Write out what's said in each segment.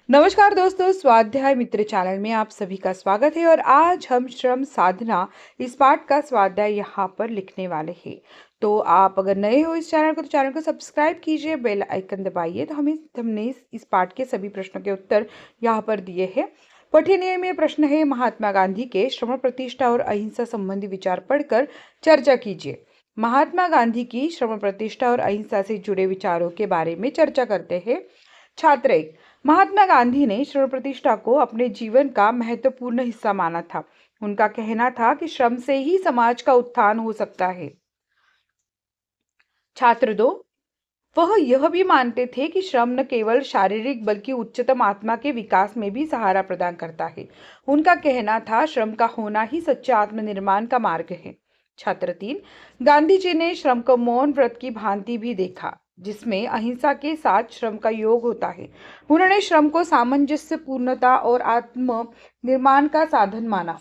नमस्कार दोस्तों, स्वाध्याय मित्र चैनल में आप सभी का स्वागत है। और आज हम श्रम साधना इस पाठ का स्वाध्याय यहाँ पर लिखने वाले हैं। तो आप अगर नए हो इस चैनल को तो चैनल को सब्सक्राइब कीजिए, बेल आइकन दबाइए। तो हमने इस पाठ के सभी प्रश्नों के उत्तर यहाँ पर दिए हैं। पठनीय में प्रश्न है, महात्मा गांधी के श्रम प्रतिष्ठा और अहिंसा संबंधी विचार पढ़कर चर्चा कीजिए। महात्मा गांधी की श्रम प्रतिष्ठा और अहिंसा से जुड़े विचारों के बारे में चर्चा करते हैं। छात्र 1, महात्मा गांधी ने श्रम प्रतिष्ठा को अपने जीवन का महत्वपूर्ण हिस्सा माना था। उनका कहना था कि श्रम से ही समाज का उत्थान हो सकता है। छात्र 2, वह यह भी मानते थे कि श्रम न केवल शारीरिक बल्कि उच्चतम आत्मा के विकास में भी सहारा प्रदान करता है। उनका कहना था, श्रम का होना ही सच्चे आत्मनिर्माण का मार्ग है। छात्र 3, गांधी जी ने श्रम को मौन व्रत की भांति भी देखा, जिसमें अहिंसा के साथ श्रम का योग होता है। उन्होंने श्रम को सामंजस्य, पूर्णता और आत्म निर्माण का साधन माना।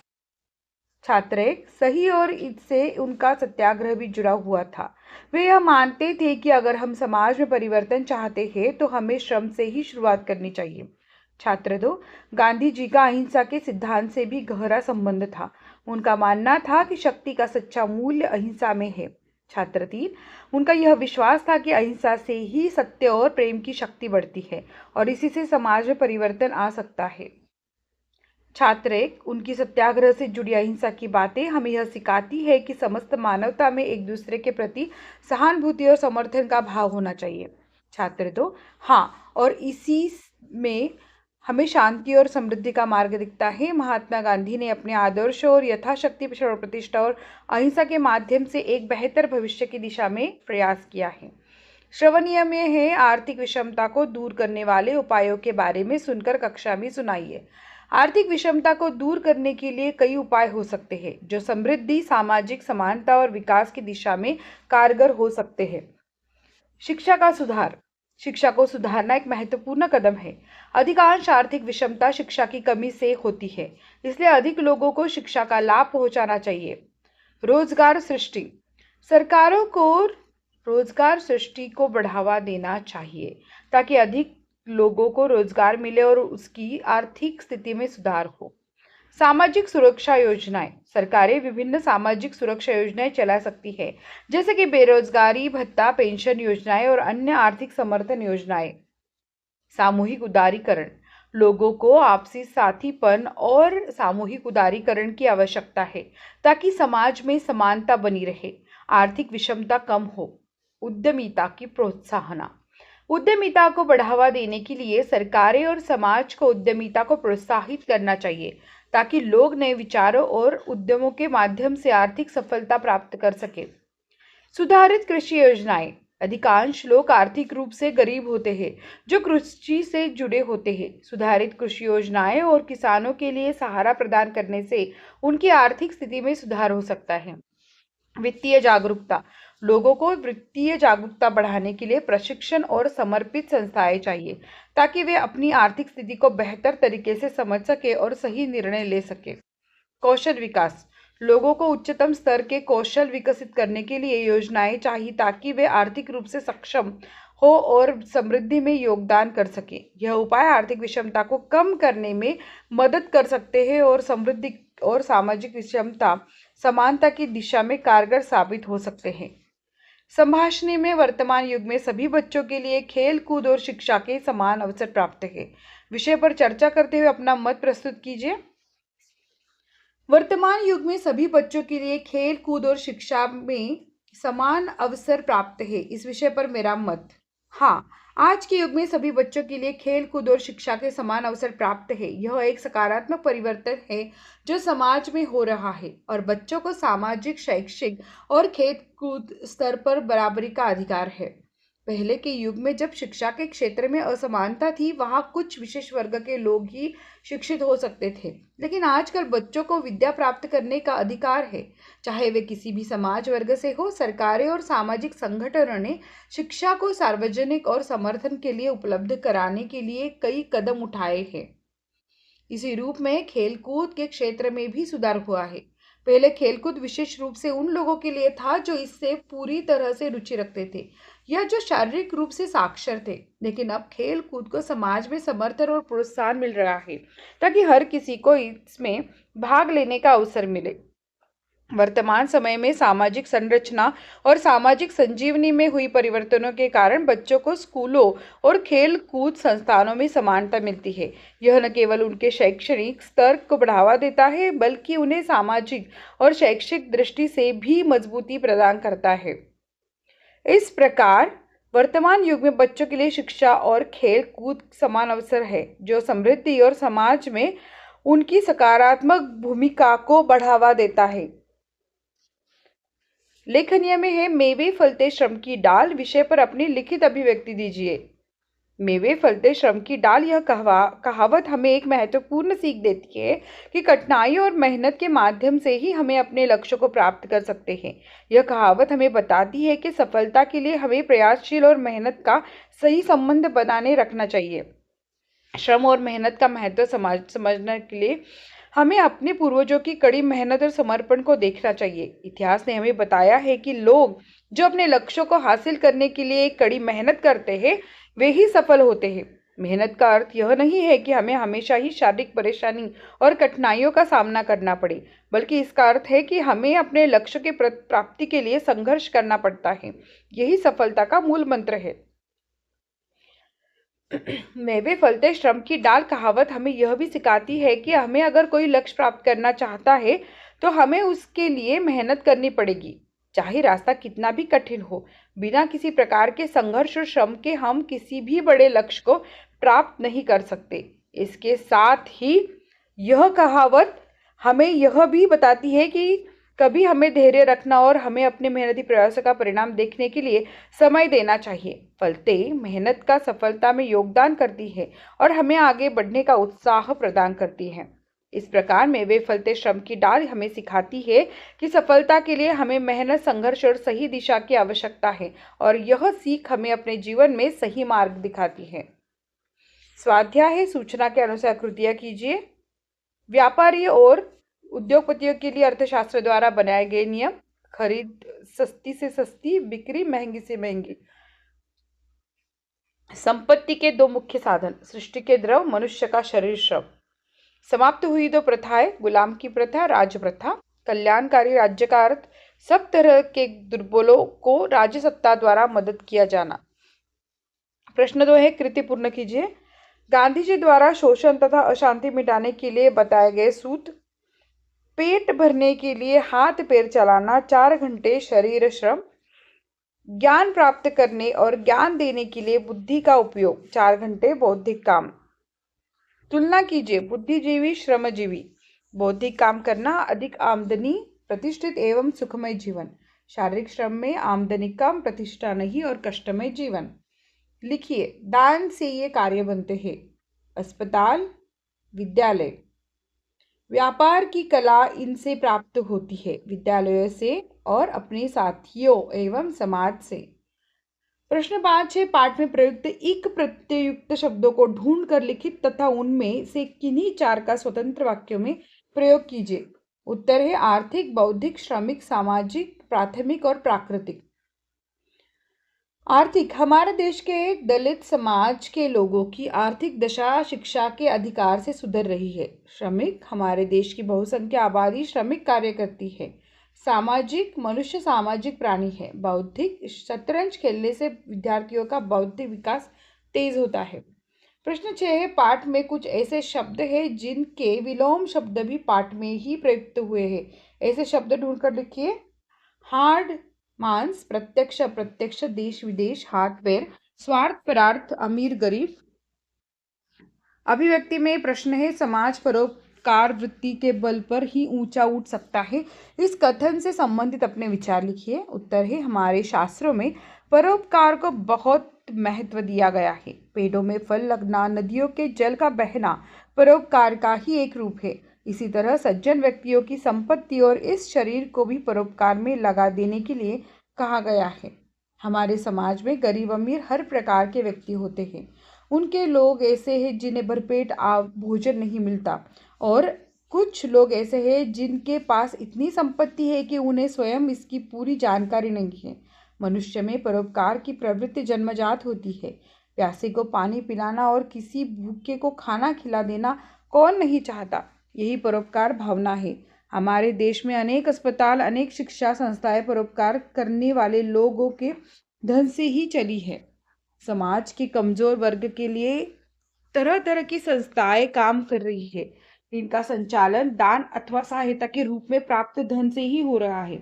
छात्र 1, सही और इससे उनका सत्याग्रह भी जुड़ा हुआ था। वे यह मानते थे कि अगर हम समाज में परिवर्तन चाहते हैं तो हमें श्रम से ही शुरुआत करनी चाहिए। छात्र 2, गांधी जी का अहिंसा के सिद्धांत से भी गहरा संबंध था। उनका मानना था कि शक्ति का सच्चा मूल्य अहिंसा में है। छात्र 3, उनका यह विश्वास था कि अहिंसा से ही सत्य और प्रेम की शक्ति बढ़ती है और इसी से समाज में परिवर्तन आ सकता है। छात्र 1, उनकी सत्याग्रह से जुड़ी अहिंसा की बातें हमें यह सिखाती है कि समस्त मानवता में एक दूसरे के प्रति सहानुभूति और समर्थन का भाव होना चाहिए। छात्र 2, हाँ, और इसी में हमें शांति और समृद्धि का मार्ग दिखता है। महात्मा गांधी ने अपने आदर्शों और यथाशक्ति श्रम प्रतिष्ठा और अहिंसा के माध्यम से एक बेहतर भविष्य की दिशा में प्रयास किया है। श्रवणीय में है, आर्थिक विषमता को दूर करने वाले उपायों के बारे में सुनकर कक्षा में सुनाइए। आर्थिक विषमता को दूर करने के लिए कई उपाय हो सकते हैं जो समृद्धि, सामाजिक समानता और विकास की दिशा में कारगर हो सकते हैं। शिक्षा का सुधार। शिक्षा को सुधारना एक महत्वपूर्ण कदम है। अधिकांश आर्थिक विषमता शिक्षा की कमी से होती है, इसलिए अधिक लोगों को शिक्षा का लाभ पहुंचाना चाहिए। रोजगार सृष्टि। सरकारों को रोजगार सृष्टि को बढ़ावा देना चाहिए ताकि अधिक लोगों को रोजगार मिले और उसकी आर्थिक स्थिति में सुधार हो। सामाजिक सुरक्षा योजनाएं। सरकारें विभिन्न सामाजिक सुरक्षा योजनाएं चला सकती है, जैसे कि बेरोजगारी भत्ता, पेंशन योजनाएं और अन्य आर्थिक समर्थन योजनाएं। सामूहिक उदारीकरण। लोगों को आपसी साथीपन और सामूहिक उदारीकरण की आवश्यकता है ताकि समाज में समानता बनी रहे, आर्थिक विषमता कम हो। उद्यमिता की प्रोत्साहन। उद्यमिता को बढ़ावा देने के लिए सरकारें और समाज को उद्यमिता को प्रोत्साहित करना चाहिए ताकि लोग नए विचारों और उद्यमों के माध्यम से आर्थिक सफलता प्राप्त कर सके। सुधारित कृषि योजनाएं। अधिकांश लोग आर्थिक रूप से गरीब होते हैं जो कृषि से जुड़े होते हैं। सुधारित कृषि योजनाएं और किसानों के लिए सहारा प्रदान करने से उनकी आर्थिक स्थिति में सुधार हो सकता है। वित्तीय जागरूकता। लोगों को वित्तीय जागरूकता बढ़ाने के लिए प्रशिक्षण और समर्पित संस्थाएं चाहिए ताकि वे अपनी आर्थिक स्थिति को बेहतर तरीके से समझ सके और सही निर्णय ले सके। कौशल विकास। लोगों को उच्चतम स्तर के कौशल विकसित करने के लिए योजनाएं चाहिए ताकि वे आर्थिक रूप से सक्षम हो और समृद्धि में योगदान कर सके। यह उपाय आर्थिक विषमता को कम करने में मदद कर सकते हैं और समृद्धि और सामाजिक विषमता समानता की दिशा में कारगर साबित हो सकते हैं। संभाषणी में वर्तमान युग में सभी बच्चों के लिए खेल कूद और शिक्षा के समान अवसर प्राप्त है विषय पर चर्चा करते हुए अपना मत प्रस्तुत कीजिए। वर्तमान युग में सभी बच्चों के लिए खेल कूद और शिक्षा में समान अवसर प्राप्त है, इस विषय पर मेरा मत। हाँ, आज के युग में सभी बच्चों के लिए खेल कूद और शिक्षा के समान अवसर प्राप्त है। यह एक सकारात्मक परिवर्तन है जो समाज में हो रहा है और बच्चों को सामाजिक, शैक्षिक और खेल कूद स्तर पर बराबरी का अधिकार है। पहले के युग में जब शिक्षा के क्षेत्र में असमानता थी, वहाँ कुछ विशेष वर्ग के लोग ही शिक्षित हो सकते थे, लेकिन आजकल बच्चों को विद्या प्राप्त करने का अधिकार है, चाहे वे किसी भी समाज वर्ग से हो। सरकारें और सामाजिक संगठनों ने शिक्षा को सार्वजनिक और समर्थन के लिए उपलब्ध कराने के लिए कई कदम उठाए हैं। इसी रूप में खेलकूद के क्षेत्र में भी सुधार हुआ है। पहले खेलकूद विशेष रूप से उन लोगों के लिए था जो इससे पूरी तरह से रुचि रखते थे, यह जो शारीरिक रूप से साक्षर थे, लेकिन अब खेल कूद को समाज में समर्थन और प्रोत्साहन मिल रहा है ताकि हर किसी को इसमें भाग लेने का अवसर मिले। वर्तमान समय में सामाजिक संरचना और सामाजिक संजीवनी में हुई परिवर्तनों के कारण बच्चों को स्कूलों और खेल कूद संस्थानों में समानता मिलती है। यह न केवल उनके शैक्षणिक स्तर को बढ़ावा देता है, बल्कि उन्हें सामाजिक और शैक्षिक दृष्टि से भी मजबूती प्रदान करता है। इस प्रकार वर्तमान युग में बच्चों के लिए शिक्षा और खेल कूद समान अवसर है, जो समृद्धि और समाज में उनकी सकारात्मक भूमिका को बढ़ावा देता है। लेखनीय में है मेवे फलते श्रम की डाल विषय पर अपनी लिखित अभिव्यक्ति दीजिए। मेवे फलते श्रम की डाल, यह कहावत हमें एक महत्वपूर्ण सीख देती है कि कठिनाइयों और मेहनत के माध्यम से ही हमें अपने लक्ष्यों को प्राप्त कर सकते हैं। यह कहावत हमें बताती है कि सफलता के लिए हमें प्रयासशील और मेहनत का सही संबंध बनाने रखना चाहिए। श्रम और मेहनत का महत्व समझने के लिए हमें अपने पूर्वजों की कड़ी मेहनत और समर्पण को देखना चाहिए। इतिहास ने हमें बताया है कि लोग जो अपने लक्ष्यों को हासिल करने के लिए कड़ी मेहनत करते हैं, वे ही सफल होते हैं। मेहनत का अर्थ यह नहीं है कि हमें हमेशा ही शारीरिक परेशानी और कठिनाइयों का सामना करना पड़े, बल्कि इसका अर्थ है कि हमें अपने लक्ष्य के प्राप्ति के लिए संघर्ष करना पड़ता है। यही सफलता का मूल मंत्र है। मेवे फलते श्रम की डाल कहावत हमें यह भी सिखाती है कि हमें अगर कोई लक्ष्य प्राप्त करना चाहता है तो हमें उसके लिए मेहनत करनी पड़ेगी, चाहे रास्ता कितना भी कठिन हो। बिना किसी प्रकार के संघर्ष और श्रम के हम किसी भी बड़े लक्ष्य को प्राप्त नहीं कर सकते। इसके साथ ही यह कहावत हमें यह भी बताती है कि कभी हमें धैर्य रखना और हमें अपने मेहनती प्रयासों का परिणाम देखने के लिए समय देना चाहिए। फलते मेहनत का सफलता में योगदान करती है और हमें आगे बढ़ने का उत्साह प्रदान करती है। इस प्रकार मेवे फलते श्रम की डाल हमें सिखाती है कि सफलता के लिए हमें मेहनत, संघर्ष और सही दिशा की आवश्यकता है, और यह सीख हमें अपने जीवन में सही मार्ग दिखाती है। स्वाध्याय है, सूचना के अनुसार कृतियाँ कीजिए। व्यापारी और उद्योगपतियों के लिए अर्थशास्त्र द्वारा बनाए गए नियम। खरीद सस्ती से सस्ती, बिक्री महंगी से महंगी। संपत्ति के दो मुख्य साधन, सृष्टि के द्रव, मनुष्य का शरीर श्रम। समाप्त हुई दो प्रथाएं, गुलाम की प्रथा, राज प्रथा। कल्याणकारी राज्य का अर्थ सब तरह के दुर्बलों को राज्य सत्ता द्वारा मदद किया जाना। प्रश्न 2 है, कृति पूर्ण कीजिए। गांधी जी द्वारा शोषण तथा अशांति मिटाने के लिए बताए गए सूत्र। पेट भरने के लिए हाथ पैर चलाना, 4 घंटे शरीर श्रम। ज्ञान प्राप्त करने और ज्ञान देने के लिए बुद्धि का उपयोग, 4 घंटे बौद्धिक काम। तुलना कीजिए, बुद्धिजीवी श्रमजीवी। बौद्धिक काम करना, अधिक आमदनी, प्रतिष्ठित एवं सुखमय जीवन। शारीरिक श्रम में आमदनी कम, प्रतिष्ठा नहीं और कष्टमय जीवन। लिखिए, दान से ये कार्य बनते हैं। अस्पताल, विद्यालय। व्यापार की कला इनसे प्राप्त होती है, विद्यालयों से और अपने साथियों एवं समाज से। प्रश्न 5 है, पाठ में प्रयुक्त इक प्रत्ययुक्त शब्दों को ढूंढ कर लिखित तथा उनमें से किन्हीं 4 का स्वतंत्र वाक्यों में प्रयोग कीजिए। उत्तर है आर्थिक, बौद्धिक, श्रमिक, सामाजिक, प्राथमिक और प्राकृतिक। आर्थिक, हमारे देश के दलित समाज के लोगों की आर्थिक दशा शिक्षा के अधिकार से सुधर रही है। श्रमिक, हमारे देश की बहुसंख्यक आबादी श्रमिक कार्य करती है। सामाजिक, मनुष्य सामाजिक प्राणी है। बौद्धिक, शतरंज खेलने से विद्यार्थियों का बौद्धिक विकास तेज होता है। प्रश्न 6 है, पाठ में कुछ ऐसे शब्द हैं जिनके विलोम शब्द भी पाठ में ही प्रयुक्त हुए हैं। ऐसे शब्द ढूंढकर लिखिए। हार्ड, मांस, प्रत्यक्ष अप्रत्यक्ष, देश विदेश, हाथ पैर, स्वार्थ परार्थ, अमीर गरीब। अभिव्यक्ति में प्रश्न है, समाज परोपकार वृत्ति के बल पर ही ऊंचा उठ सकता है। इस कथन से संबंधित अपने विचार लिखिए। उत्तर है, हमारे शास्त्रों में परोपकार को बहुत महत्व दिया गया है। पेड़ों में फल लगना, नदियों के जल का बहना परोपकार का ही एक रूप है। इसी तरह सज्जन व्यक्तियों की संपत्ति और इस शरीर को भी परोपकार में लगा देने के लिए कहा गया है। हमारे समाज में गरीब अमीर हर प्रकार के व्यक्ति होते हैं। उनके लोग ऐसे हैं जिन्हें भरपेट भोजन नहीं मिलता, और कुछ लोग ऐसे हैं जिनके पास इतनी संपत्ति है कि उन्हें स्वयं इसकी पूरी जानकारी नहीं है। मनुष्य में परोपकार की प्रवृत्ति जन्मजात होती है। प्यासे को पानी पिलाना और किसी भूखे को खाना खिला देना कौन नहीं चाहता। यही परोपकार भावना है। हमारे देश में अनेक अस्पताल, अनेक शिक्षा संस्थाएं परोपकार करने वाले लोगों के धन से ही चली है। समाज के कमजोर वर्ग के लिए तरह तरह की संस्थाएं काम कर रही है। इनका संचालन दान अथवा सहायता के रूप में प्राप्त धन से ही हो रहा है।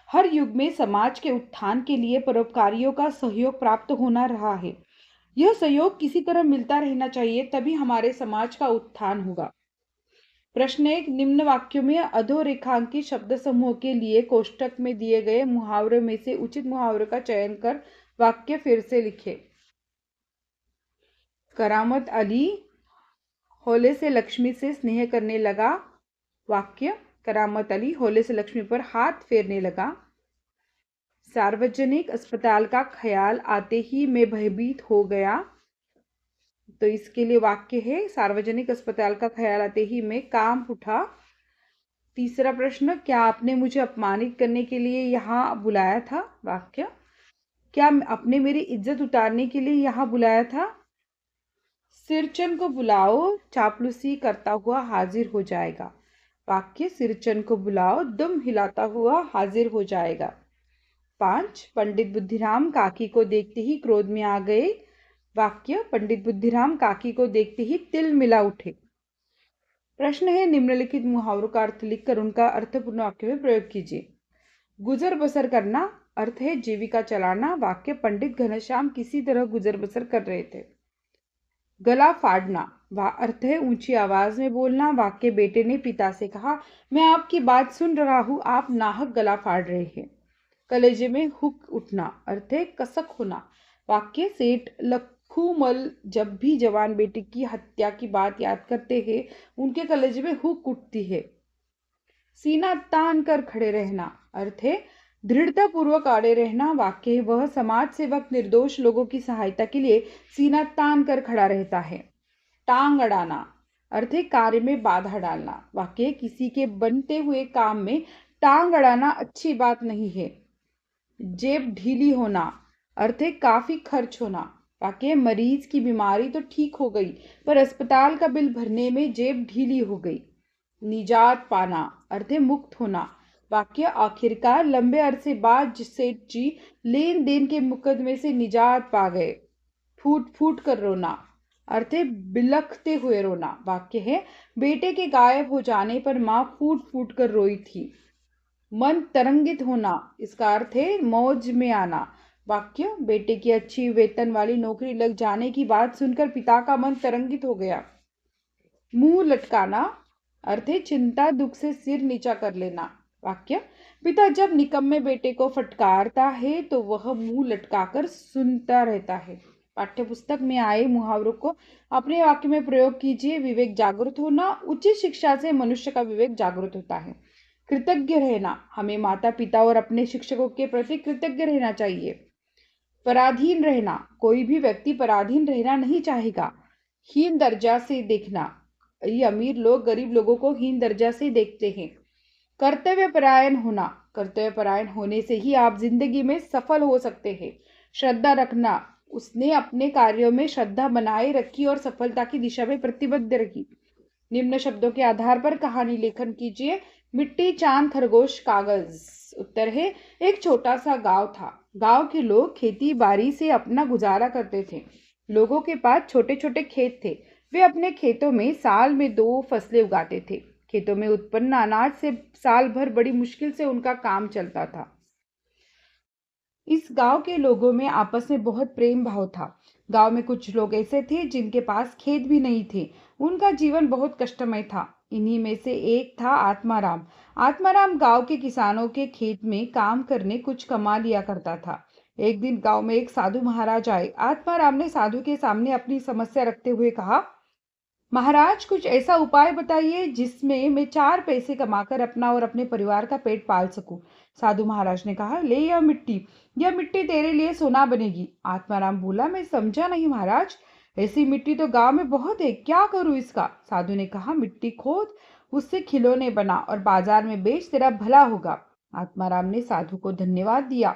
हर युग में समाज के उत्थान के लिए परोपकारियों का सहयोग प्राप्त होना रहा है। यह सहयोग किसी तरह मिलता रहना चाहिए, तभी हमारे समाज का उत्थान होगा। प्रश्न 1, निम्न वाक्यों में अधोरेखांकित शब्द समूह के लिए कोष्टक में दिए गए मुहावरों में से उचित मुहावरों का चयन कर वाक्य फिर से लिखें। करामत अली होले से लक्ष्मी से स्नेह करने लगा। वाक्य, करामत अली होले से लक्ष्मी पर हाथ फेरने लगा। सार्वजनिक अस्पताल का ख्याल आते ही मैं भयभीत हो गया। तो इसके लिए वाक्य है, सार्वजनिक अस्पताल का ख्याल आते ही मैं कांप उठा। तीसरा प्रश्न, क्या आपने मुझे अपमानित करने के लिए यहाँ बुलाया था। वाक्य, क्या आपने मेरी इज्जत उतारने के लिए यहाँ बुलाया था। सिरचन को बुलाओ, चापलूसी करता हुआ हाजिर हो जाएगा। वाक्य, सिरचन को बुलाओ, दुम हिलाता हुआ हाजिर हो जाएगा। 5, पंडित बुद्धिराम काकी को देखते ही क्रोध में आ गए। वाक्य, पंडित बुद्धिराम काकी को देखते ही तिल मिला उठे। प्रश्न है, निम्नलिखित मुहावरों का अर्थ लिखकर उनका अर्थपूर्ण वाक्य में प्रयोग कीजिए। गुजर बसर करना अर्थ है जीविका चलाना। वाक्य, पंडित घनश्याम किसी तरह गुजर बसर कर रहे थे। गला फाड़ना अर्थ है ऊंची आवाज में बोलना। वाक्य, बेटे ने पिता से कहा, मैं आपकी बात सुन रहा हूं, आप नाहक गला फाड़ रहे हैं। कलेजे में हुक उठना अर्थ है कसक होना। वाक्य, सेठ लखूमल जब भी जवान बेटे की हत्या की बात याद करते हैं, उनके कलेजे में हुक उठती है। सीना तान कर खड़े रहना अर्थ है दृढ़ता पूर्वक अड़े रहना। वाक्य, वह समाज सेवक निर्दोष लोगों की सहायता के लिए सीना तान कर खड़ा रहता है। टांग अड़ाना अर्थ है कार्य में बाधा डालना। वाक्य, किसी के बनते हुए काम में टांग अड़ाना अच्छी बात नहीं है। जेब ढीली होना अर्थ है काफी खर्च होना। वाक्य, मरीज की बीमारी तो ठीक हो गई, पर अस्पताल का बिल भरने में जेब ढीली हो गई। निजात पाना अर्थ है मुक्त होना। वाक्य, आखिरकार लंबे अरसे बाद सेठ जी लेन देन के मुकदमे से निजात पा गए। फूट फूट कर रोना अर्थ है बिलखते हुए रोना। वाक्य है, बेटे के गायब हो जाने पर माँ फूट फूट कर रोई थी। मन तरंगित होना इसका अर्थ है मौज में आना। वाक्य, बेटे की अच्छी वेतन वाली नौकरी लग जाने की बात सुनकर पिता का मन तरंगित हो गया। मुंह लटकाना अर्थ है चिंता दुख से सिर नीचा कर लेना। वाक्य, पिता जब निकम्मे बेटे को फटकारता है तो वह मुंह लटकाकर सुनता रहता है। पाठ्यपुस्तक में आए मुहावरों को अपने वाक्य में प्रयोग कीजिए। विवेक जागृत होना, उचित शिक्षा से मनुष्य का विवेक जागृत होता है। कृतज्ञ रहना, हमें माता पिता और अपने शिक्षकों के प्रति कृतज्ञ रहना चाहिए। पराधीन रहना, कोई भी व्यक्ति पराधीन रहना नहीं चाहेगा। हीन दर्जा से देखना, ये अमीर लोग गरीब लोगों को हीन दर्जा से देखते हैं। कर्तव्य परायण होना, कर्तव्य परायण होने से ही आप जिंदगी में सफल हो सकते हैं। श्रद्धा रखना, उसने अपने कार्यों में श्रद्धा बनाए रखी और सफलता की दिशा में प्रतिबद्ध रही। निम्न शब्दों के आधार पर कहानी लेखन कीजिए। मिट्टी, चांद, खरगोश, कागज। उत्तर है, एक छोटा सा गांव था। गांव के लोग खेती बाड़ी से अपना गुजारा करते थे। लोगों के पास छोटे छोटे खेत थे। वे अपने खेतों में साल में 2 फसलें उगाते थे। खेतों में उत्पन्न अनाज से साल भर बड़ी मुश्किल से उनका काम चलता था। इस गांव के लोगों में आपस में बहुत प्रेम भाव था। गांव में कुछ लोग ऐसे थे जिनके पास खेत भी नहीं थे। उनका जीवन बहुत कष्टमय था। इन्हीं में से एक था आत्माराम। आत्माराम गांव के किसानों के खेत में काम करने कुछ कमा लिया करता था। एक दिन गांव में एक साधु महाराज आए। आत्माराम ने साधु के सामने अपनी समस्या रखते हुए कहा, महाराज, कुछ ऐसा उपाय बताइए जिसमें मैं 4 पैसे कमाकर अपना और अपने परिवार का पेट पाल सकूं। साधु महाराज ने कहा, ले यह मिट्टी तेरे लिए सोना बनेगी। आत्माराम बोला, मैं समझा नहीं महाराज, ऐसी मिट्टी तो गांव में बहुत है, क्या करूं इसका। साधु ने कहा, मिट्टी खोद, उससे खिलौने बना और बाजार में बेच, तेरा भला होगा। आत्माराम ने साधु को धन्यवाद दिया।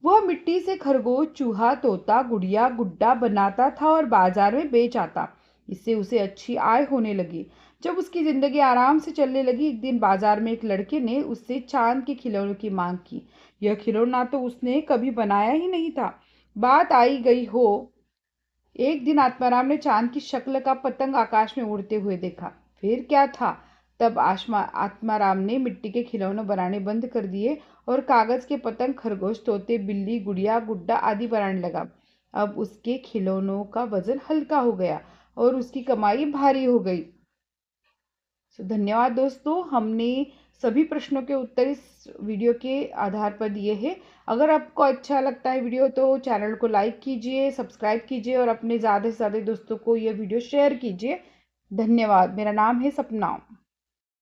वह मिट्टी से खरगोश, चूहा, तोता, गुड़िया, गुड्डा बनाता था और बाजार में बेच आता। इससे उसे अच्छी आय होने लगी। जब उसकी जिंदगी आराम से चलने लगी, एक दिन बाजार में एक लड़के ने उससे चांद के खिलौनों की मांग की। यह खिलौना तो उसने कभी बनाया ही नहीं था। बात आई गई हो, एक दिन आत्माराम ने चांद की शक्ल का पतंग आकाश में उड़ते हुए देखा। फिर क्या था, तब आत्माराम ने मिट्टी के खिलौने बनाने बंद कर दिए और कागज के पतंग, खरगोश, तोते, बिल्ली, गुड़िया, गुड्डा आदि बनाने लगा। अब उसके खिलौनों का वजन हल्का हो गया और उसकी कमाई भारी हो गई। धन्यवाद दोस्तों, हमने सभी प्रश्नों के उत्तर इस वीडियो के आधार पर दिए हैं। अगर आपको अच्छा लगता है वीडियो तो चैनल को लाइक कीजिए, सब्सक्राइब कीजिए और अपने ज़्यादा से ज़्यादा दोस्तों को ये वीडियो शेयर कीजिए। धन्यवाद। मेरा नाम है सपना।